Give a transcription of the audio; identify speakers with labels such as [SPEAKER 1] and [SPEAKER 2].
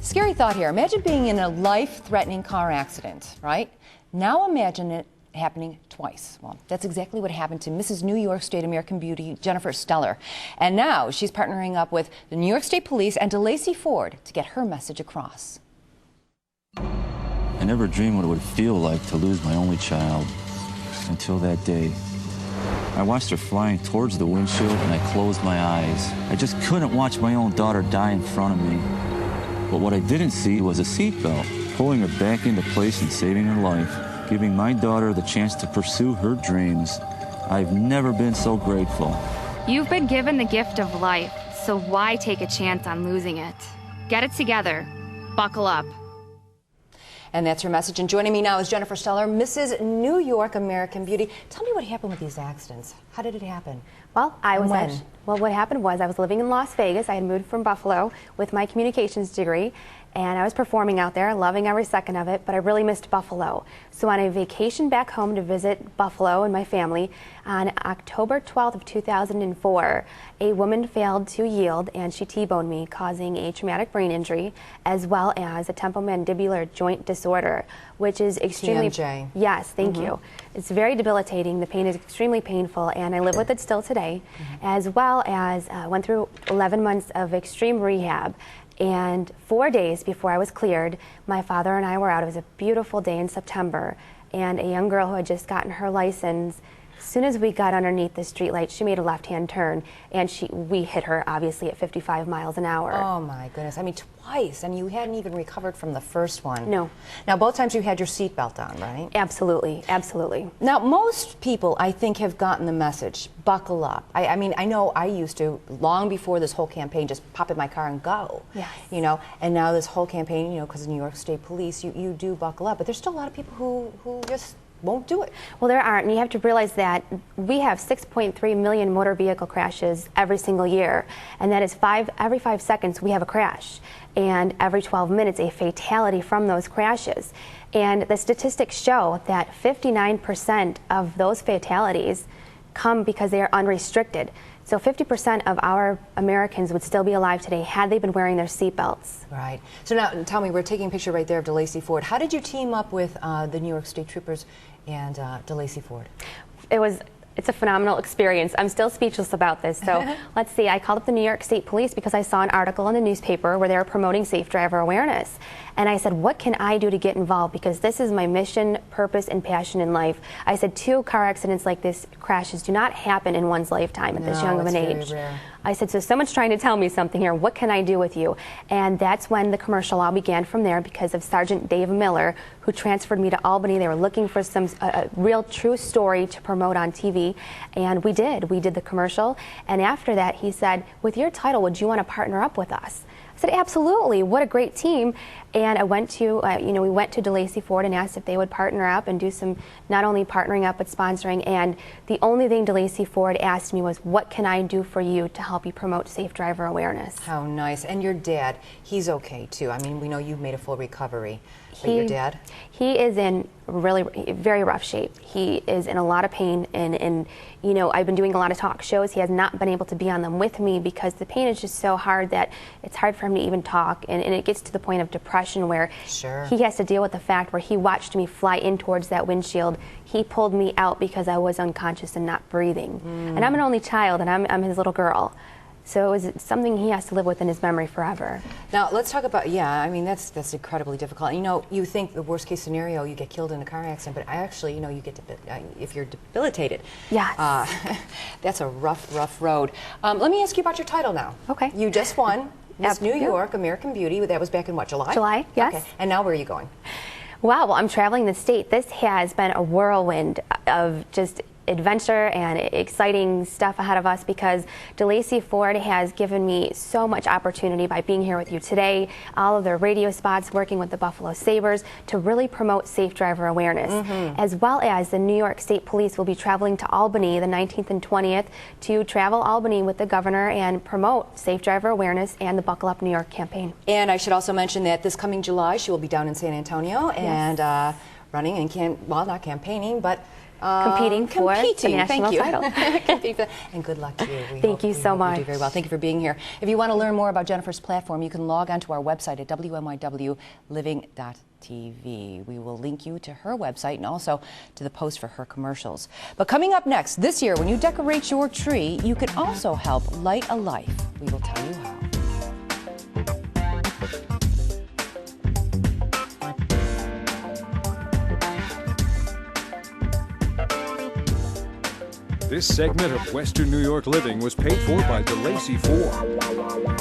[SPEAKER 1] Scary thought here. Imagine being in a life-threatening car accident, right? Now imagine it happening twice. Well, that's exactly what happened to Mrs. New York State American Beauty, Jennifer Stehlar. And now she's partnering up with the New York State Police and DeLacy Ford to get her message across.
[SPEAKER 2] I never dreamed what it would feel like to lose my only child until that day. I watched her flying towards the windshield and I closed my eyes. I just couldn't watch my own daughter die in front of me. But what I didn't see was a seatbelt, pulling her back into place and saving her life, giving my daughter the chance to pursue her dreams. I've never been so grateful.
[SPEAKER 3] You've been given the gift of life, so why take a chance on losing it? Get it together. Buckle up.
[SPEAKER 1] And that's her message. And joining me now is Jennifer Stehlar, Mrs. New York American Beauty. Tell me what happened with these accidents. How did it happen?
[SPEAKER 4] Well, what happened was I was living in Las Vegas. I had moved from Buffalo with my communications degree, and I was performing out there, loving every second of it, but I really missed Buffalo. So on a vacation back home to visit Buffalo and my family, on October 12th of 2004, a woman failed to yield and she T-boned me, causing a traumatic brain injury as well as a temporomandibular joint disorder, which is extremely...
[SPEAKER 1] TMJ.
[SPEAKER 4] Yes, thank you. It's very debilitating. The pain is extremely painful, and I live with it still today, as well as went through 11 months of extreme rehab. And 4 days before I was cleared, my father and I were out. It was a beautiful day in September, and a young girl who had just gotten her license, as soon as we got underneath the streetlight, she made a left-hand turn, and we hit her, obviously, at 55 miles an hour.
[SPEAKER 1] Oh, my goodness. I mean, twice, and you hadn't even recovered from the first one.
[SPEAKER 4] No.
[SPEAKER 1] Now, both times you had your seatbelt on, right?
[SPEAKER 4] Absolutely, absolutely.
[SPEAKER 1] Now, most people, I think, have gotten the message, buckle up. I mean, I know I used to, long before this whole campaign, just pop in my car and go.
[SPEAKER 4] Yes.
[SPEAKER 1] You know, and now this whole campaign, you know, because of New York State Police, you do buckle up. But there's still a lot of people who just won't do it.
[SPEAKER 4] Well, there aren't, and you have to realize that we have 6.3 million motor vehicle crashes every single year, and that is every 5 seconds we have a crash, and every 12 minutes a fatality from those crashes. And the statistics show that 59% of those fatalities come because they are unrestricted. So 50% of our Americans would still be alive today had they been wearing their seatbelts.
[SPEAKER 1] Right. So now, tell me, we're taking a picture right there of DeLacy Ford. How did you team up with the New York State Troopers and DeLacy Ford?
[SPEAKER 4] It's a phenomenal experience. I'm still speechless about this. So let's see, I called up the New York State Police because I saw an article in the newspaper where they were promoting safe driver awareness. And I said, what can I do to get involved? Because this is my mission, purpose, and passion in life. I said, 2 car accidents like this, crashes, do not happen in one's lifetime at this young of an age.
[SPEAKER 1] Rare.
[SPEAKER 4] I said, so someone's trying to tell me something here. What can I do with you? And that's when the commercial all began from there because of Sergeant Dave Miller, who transferred me to Albany. They were looking for some real true story to promote on TV. And we did. We did the commercial. And after that, he said, with your title, would you want to partner up with us? I said, absolutely. What a great team. And I went to, we went to DeLacy Ford and asked if they would partner up and do some, not only partnering up, but sponsoring. And the only thing DeLacy Ford asked me was, what can I do for you to help you promote safe driver awareness?
[SPEAKER 1] How nice. And your dad, he's okay too. I mean, we know you've made a full recovery. But your dad?
[SPEAKER 4] He is in really very rough shape. He is in a lot of pain, and you know, I've been doing a lot of talk shows. He has not been able to be on them with me because the pain is just so hard that it's hard for him to even talk, and it gets to the point of depression where he has to deal with the fact where he watched me fly in towards that windshield. He pulled me out because I was unconscious and not breathing. And I'm an only child, and I'm his little girl. So it was something he has to live with in his memory forever.
[SPEAKER 1] Now, let's talk about, I mean, that's incredibly difficult. You know, you think the worst case scenario, you get killed in a car accident, but actually, you know, you get if you're debilitated.
[SPEAKER 4] Yes.
[SPEAKER 1] That's a rough road. Let me ask you about your title now.
[SPEAKER 4] Okay.
[SPEAKER 1] You just won Miss New York American Beauty. That was back in what, July?
[SPEAKER 4] July, yes.
[SPEAKER 1] Okay. And now where are you going?
[SPEAKER 4] Wow, well, I'm traveling the state. This has been a whirlwind of just adventure and exciting stuff ahead of us because DeLacy Ford has given me so much opportunity by being here with you today, all of their radio spots, working with the Buffalo Sabres to really promote safe driver awareness, as well as the New York State Police will be traveling to Albany the 19th and 20th to travel Albany with the governor and promote safe driver awareness and the Buckle Up New York campaign.
[SPEAKER 1] And I should also mention that this coming July she will be down in San Antonio and running and not campaigning, but
[SPEAKER 4] competing for the national title.
[SPEAKER 1] And good luck to you.
[SPEAKER 4] Thank you so much.
[SPEAKER 1] You do very well. Thank you for being here. If you want to learn more about Jennifer's platform, you can log on to our website at wmywliving.tv. We will link you to her website and also to the post for her commercials. But coming up next, this year, when you decorate your tree, you can also help light a life. We will tell you how.
[SPEAKER 5] This segment of Western New York Living was paid for by DeLacy Ford.